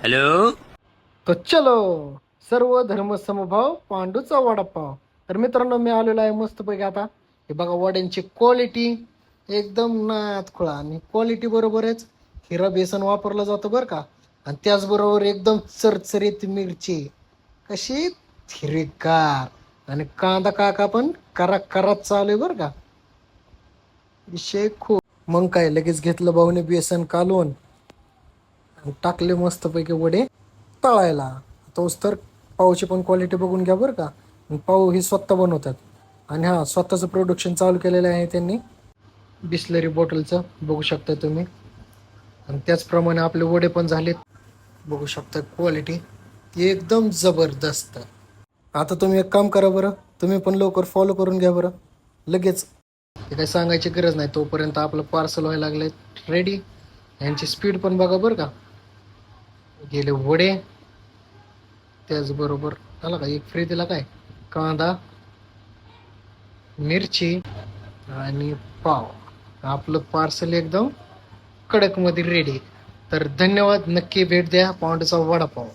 Hello. तो चलो सर्व धर्म समभाव पांडूचा वडापाव. तर मित्रांनो मी आलेलो आहे मस्तपैकी. आता हे बघा वड्यांची क्वालिटी एकदम नाद खुळा आणि क्वालिटी बरोबरच हिरा बेसन वापरलं जातं बरं का. आणि त्याचबरोबर एकदम चरचरीत मिरची कशी हिरवीगार आणि कांदा काका पण करा करात चालू आहे बरं का. विषय खूप. मग काय लगेच घेतलं भाऊने बेसन कालवून आणि टाकले मस्तपैकी वडे तळायला. तोच तर पावची पण क्वालिटी बघून घ्या बरं का. आणि पाव हे स्वतः बनवतात. आणि हां, स्वतःचं प्रोडक्शन चालू केलेलं आहे त्यांनी बिस्लरी बॉटलचं, बघू शकता तुम्ही. आणि त्याचप्रमाणे आपले वडे पण झालेत, बघू शकता क्वालिटी एकदम जबरदस्त. आता तुम्ही एक काम करा बरं, तुम्ही पण लवकर फॉलो करून घ्या बरं लगेच. हे काही सांगायची गरज नाही, तोपर्यंत आपलं पार्सल व्हायला लागले रेडी. यांची स्पीड पण बघा बरं का. गेले वडे, त्याचबरोबर आला का एक फ्री दिला काय, कांदा मिरची आणि पाव. आपलं पार्सल एकदम कडकमध्ये रेडी. तर धन्यवाद, नक्की भेट द्या पांडूचा वडापाव.